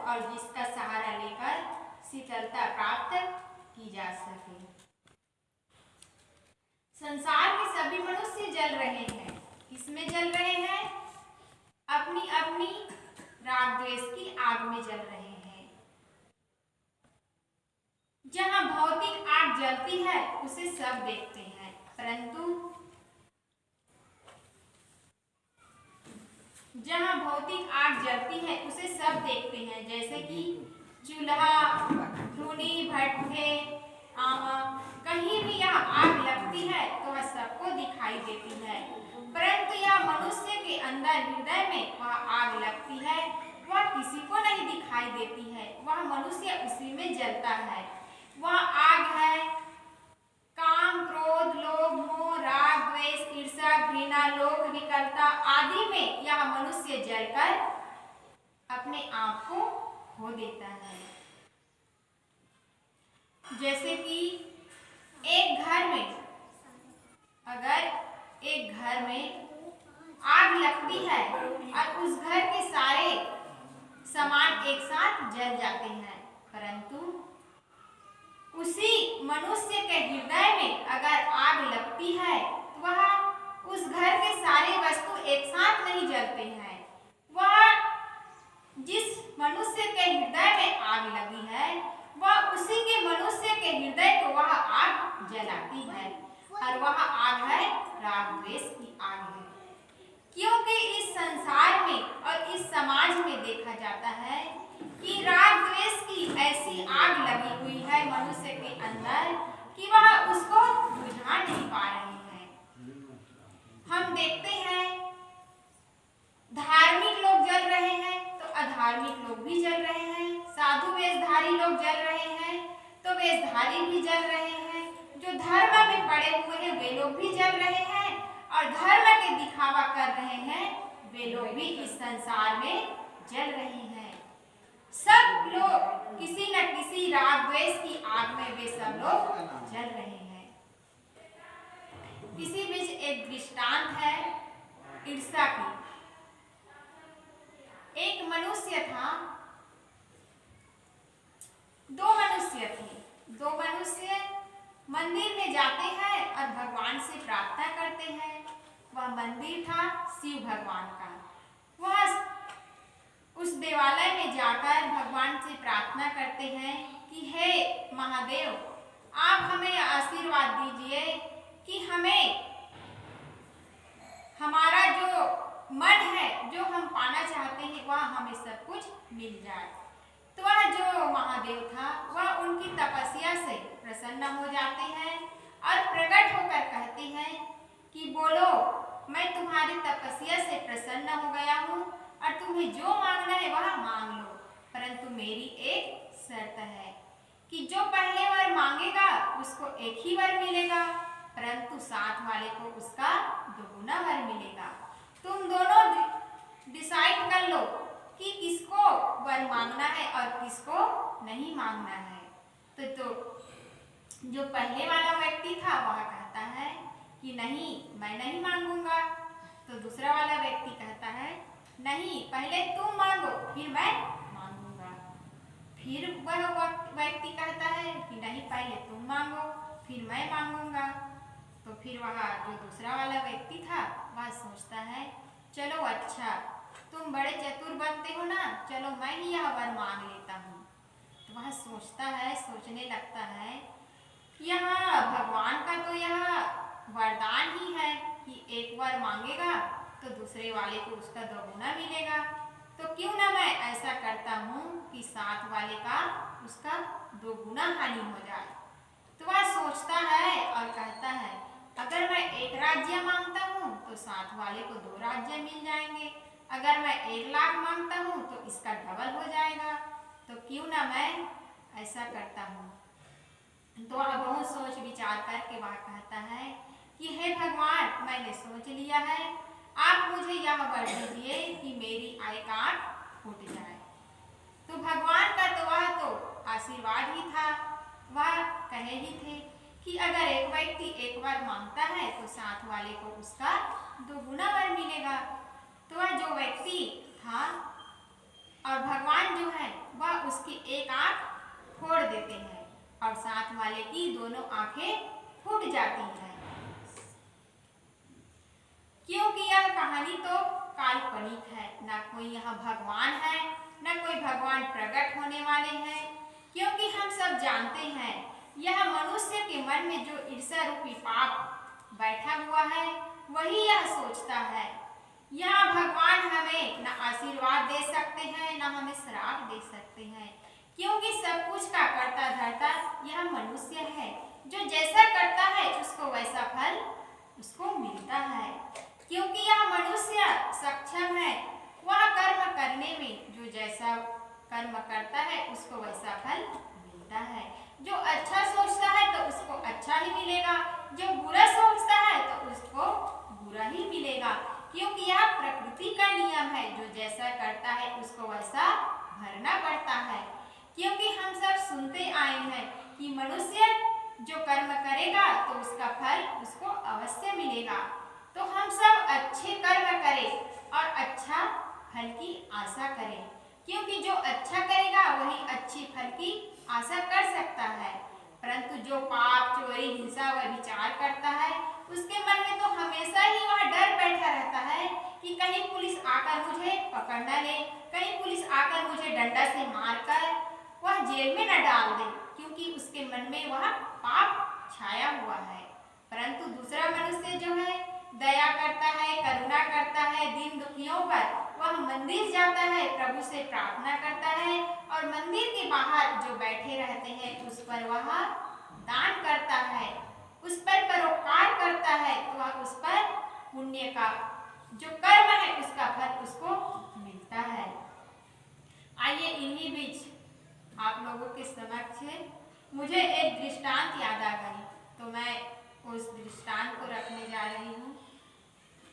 और जिसका सहारा लेकर शीतलता प्राप्त की जा सके। संसार में सभी मनुष्य जल रहे हैं। किसमें जल रहे हैं? अपनी अपनी राग द्वेष की आग में जल रहे हैं। जहां भौतिक आग जलती है उसे सब देखते हैं, परंतु जहां भौतिक आग जलती है उसे सब देखते हैं, जैसे कि चूल्हा, धूनी, भट्ठे, कहीं भी यह आग लगती है तो वह सबको दिखाई देती है, परंतु यह मनुष्य के अंदर हृदय में वह आग लगती है, वह किसी को नहीं दिखाई देती है। वह मनुष्य उसी में जलता है। वह आग है काम, क्रोध, लोभ, मोह, राग, द्वेष, ईर्ष्या, घृणा, लोभ, विकलता आदि में यह मनुष्य जलकर अपने आप को खो देता है। जैसे कि एक घर में, अगर एक घर में आग लगती है और उस घर के सारे सामान एक साथ जल जाते हैं, परंतु उसी मनुष्य के हृदय में अगर आग लगती है तो वह उस घर के सारे वस्तु एक साथ नहीं जलते हैं। वह जिस मनुष्य के हृदय में आग लगी है वह उसी के मनुष्य के हृदय को वह आग जलाती है, और वह आग है राग द्वेष की आग है। क्योंकि इस संसार में और इस समाज में देखा जाता है कि राग द्वेष की ऐसी आग लगी हुई है मनुष्य के अंदर कि वह उसको बुझा नहीं पा रहे हैं। हम देखते हैं धार्मिक लोग जल रहे हैं तो अधार्मिक लोग भी जल रहे हैं, साधु वेशधारी लोग जल रहे हैं तो वेशधारी भी जल रहे हैं, जो धर्म में पड़े हुए हैं वे लोग भी जल रहे हैं, और धर्म के दिखावा कर रहे हैं वे लोग भी इस संसार में जल रहे हैं। सब लोग किसी न किसी राग द्वेष की आग में वे सब लोग जल रहे हैं। इसी बीच एक दृष्टांत है ईर्ष्या की। एक मनुष्य था, दो मनुष्य थे। दो मनुष्य मंदिर में जाते हैं और भगवान से प्रार्थना करते हैं। वह मंदिर था शिव भगवान का। वह उस देवालय में जाकर भगवान से प्रार्थना करते हैं कि हे महादेव, आप हमें आशीर्वाद दीजिए कि हमें हमारा जो मन है, जो हम पाना चाहते हैं, वह हमें सब कुछ मिल जाए। तो वह जो महादेव था वह उनकी तपस्या से प्रसन्न हो जाते हैं और प्रकट होकर कहते हैं कि बोलो, मैं तुम्हारी तपस्या से प्रसन्न हो गया हूँ और तुम्हें जो मांगना है वह मांग लो, परंतु मेरी एक शर्त है कि जो पहले वर मांगेगा उसको एक ही वर मिलेगा, परंतु साथ वाले को उसका दोगुना वर मिलेगा। तुम दोनों डिसाइड कर लो कि किसको वर मांगना है और किसको नहीं मांगना है। तो जो पहले वाला व्यक्ति था वह कहता है कि नहीं, मैं नहीं मांगूंगा। तो दूसरा वाला व्यक्ति कहता है नहीं, पहले तुम मांगो फिर मैं मांगूंगा। फिर वह व्यक्ति कहता है कि नहीं, पहले तुम मांगो फिर मैं मांगूंगा। तो फिर वह जो दूसरा वाला व्यक्ति था वह सोचता है चलो अच्छा, तुम बड़े चतुर बनते हो ना, चलो मैं ही यह वर मांग लेता हूँ। तो वह सोचता है, सोचने लगता है यह भगवान का तो यह वरदान ही है कि एक वर मांगेगा तो दूसरे वाले को उसका दोगुना मिलेगा, तो क्यों ना मैं ऐसा करता हूँ कि साथ वाले का उसका दोगुना हानि हो जाए। तो वह सोचता है और कहता है अगर मैं एक राज्य मांगता हूँ तो साथ वाले को 2 राज्य मिल जाएंगे, अगर मैं 1 लाख मांगता हूँ तो इसका डबल हो जाएगा, तो क्यों ना मैं ऐसा करता हूँ। तो वह बहुत सोच विचार करके वह कहता है कि हे भगवान, मैंने सोच लिया है, आप मुझे यह वर दीजिए कि मेरी एक आंख फूट जाए। तो भगवान का तो वह तो आशीर्वाद ही था, वह कहे ही थे कि अगर एक व्यक्ति एक बार मांगता है तो साथ वाले को उसका दोगुना वर मिलेगा। तो वह जो व्यक्ति था और भगवान भगवान जो है वह उसकी एक आंख फोड़ देते हैं और साथ वाले की दोनों आंखें फूट जाती हैं। क्योंकि यह कहानी तो काल्पनिक है, न कोई यहाँ भगवान है, न कोई भगवान प्रकट होने वाले हैं। क्योंकि हम सब जानते हैं यह मनुष्य के मन में जो ईर्ष्या रूपी पाप बैठा हुआ है वही यह सोचता है। यह भगवान हमें न आशीर्वाद दे सकते हैं, न हमें श्राप दे सकते हैं, क्योंकि सब कुछ का करता धरता यह मनुष्य है। जो जैसा करता है उसको वैसा फल उसको मिलता है। क्योंकि यह मनुष्य सक्षम है वह कर्म करने में, जो जैसा कर्म करता है उसको वैसा फल मिलता है। जो अच्छा सोचता है तो उसको अच्छा ही मिलेगा, जो बुरा सोचता है तो उसको बुरा ही मिलेगा। क्योंकि यह प्रकृति का नियम है, जो जैसा करता है उसको वैसा भरना पड़ता है। क्योंकि हम सब सुनते आए हैं कि मनुष्य जो कर्म करेगा तो उसका फल उसको अवश्य मिलेगा। तो हम सब अच्छे कर्म करें और अच्छा फल की आशा करें, क्योंकि जो अच्छा करेगा वही अच्छे फल की आशा कर सकता है। परंतु जो पाप, चोरी, हिंसा व विचार करता है उसके मन में तो हमेशा ही वह डर बैठा रहता है कि कहीं पुलिस आकर मुझे पकड़ न ले, कहीं पुलिस आकर मुझे डंडा से मारकर वह जेल में न डाल दे, क्योंकि उसके मन में वह पाप छाया हुआ है। परंतु दूसरा मनुष्य जो है दया करता है, करुणा करता है दीन दुखियों पर, वह मंदिर जाता है, प्रभु से प्रार्थना करता है और मंदिर के बाहर जो बैठे रहते हैं उस पर वह दान करता है, उस पर परोपकार करता है, तो वह उस पर पुण्य का जो कर्म है उसका फल उसको मिलता है। आइए इन्हीं बीच आप लोगों के समक्ष मुझे एक दृष्टांत याद आ गई, तो मैं उस दृष्टांत को रखने जा रही हूँ।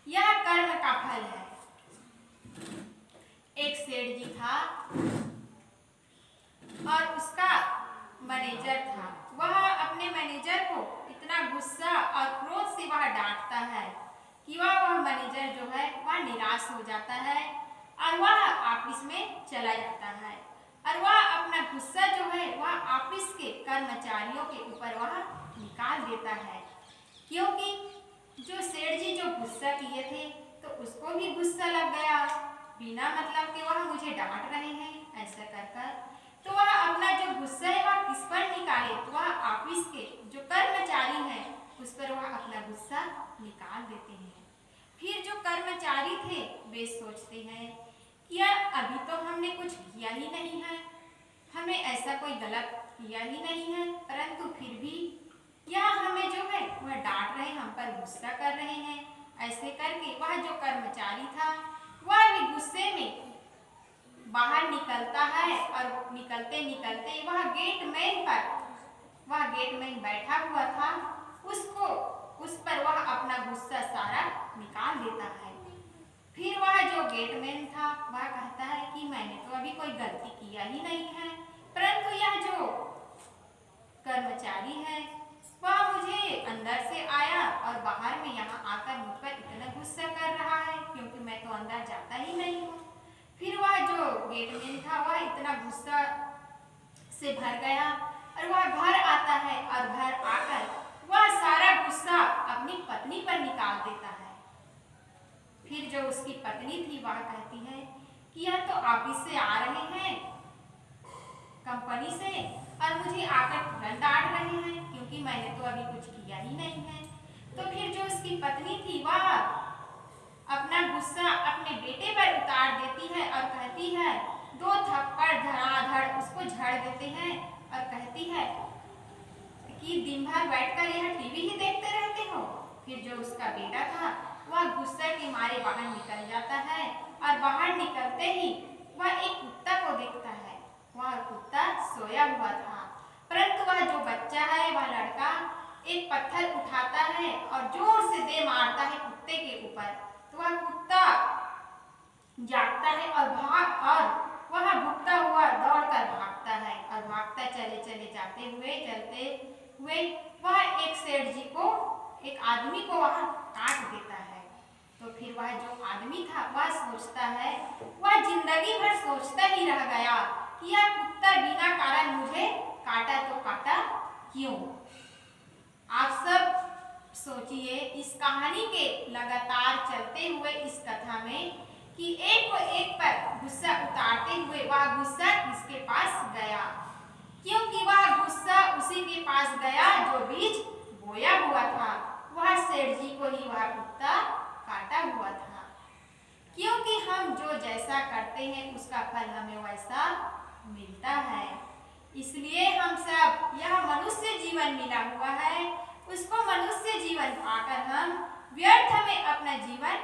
यह कर्म का फल है। एक सेठ जी था और उसका मैनेजर था। वह अपने मैनेजर को इतना गुस्सा और क्रोध से वह डांटता है कि वह मैनेजर जो है वह निराश हो जाता है और वह ऑफिस में चला जाता है और वह अपना गुस्सा जो है वह ऑफिस के कर्मचारियों के ऊपर वह निकाल देता है। क्योंकि जो सेठ जी जो गुस्सा किए थे तो उसको भी गुस्सा लग गया, बिना मतलब के वह मुझे डांट रहे हैं ऐसा कर, तो वह अपना जो गुस्सा है वह किस पर निकाले, तो वह ऑफिस के जो कर्मचारी हैं उस पर वह अपना गुस्सा निकाल देते हैं। फिर जो कर्मचारी थे वे सोचते हैं कि यार अभी तो हमने कुछ किया ही नहीं है, हमें ऐसा कोई गलत किया ही नहीं है, परंतु फिर भी यह हमें जो है वह डांट रहे, हम पर गुस्सा कर रहे हैं। ऐसे करके वह जो कर्मचारी था वह भी गुस्से में बाहर निकलता है और निकलते निकलते वह गेटमैन बैठा हुआ था, उस पर वह अपना गुस्सा सारा निकाल देता है। फिर वह जो गेटमैन था वह कहता है कि मैंने तो अभी कोई गलती किया ही नहीं है, परंतु यह जो कर्मचारी है वह मुझे अंदर से आया और बाहर में यहाँ आकर मुझ पर इतना गुस्सा कर रहा है, क्योंकि मैं तो अंदर जाता ही नहीं हूँ। फिर वह जो गेटमैन था वह इतना गुस्सा से भर गया और वह घर आता है और घर आकर वह सारा गुस्सा अपनी पत्नी पर निकाल देता है। फिर जो उसकी पत्नी थी वह कहती है कि यह तो ऑफिस से आ रहे हैं कंपनी से और मुझे आकर तुरंत डांट रहे हैं, क्योंकि मैंने तो अभी कुछ किया ही नहीं है। तो फिर जो उसकी पत्नी थी वह अपना गुस्सा अपने बेटे पर उतार देती है और कहती है, 2 थप्पड़ धड़ाधड़ उसको झड़ देते हैं और कहती है कि दिन भर बैठकर यह टीवी ही देखते रहते हो। फिर जो उसका बेटा था वह गुस्से के मारे बाहर निकल जाता है और बाहर निकलते ही वह एक कुत्ता को देखता है। वह कुत्ता सोया हुआ था, परंतु वह जो बच्चा है वह लड़का एक पत्थर उठाता है और जोर से दे मारता है कुत्ते के ऊपर, तो वह कुत्ता जागता है और वह भुगता हुआ दौड़कर भागता है और भागता चले चलते हुए वह एक सेठ जी को, एक आदमी को वह काट देता है। तो फिर वह जो आदमी था वह सोचता है, वह जिंदगी भर सोचता ही रह गया कि यह कुत्ता बिना कारण मुझे काटा तो काटा क्यों। आप सब सोचिए इस कहानी के लगातार चलते हुए इस कथा में कि एक को एक पर गुस्सा उतारते हुए वह गुस्सा किसके पास गया, क्योंकि वह गुस्सा उसी के पास गया जो बीज बोया हुआ था। वह सेठ जी को ही वह कुत्ता काटा हुआ था, क्योंकि हम जो जैसा करते हैं उसका फल हमें वैसा मिलता है। इसलिए हम सब यह मनुष्य जीवन मिला हुआ है, उसको मनुष्य जीवन पाकर हम व्यर्थ में अपना जीवन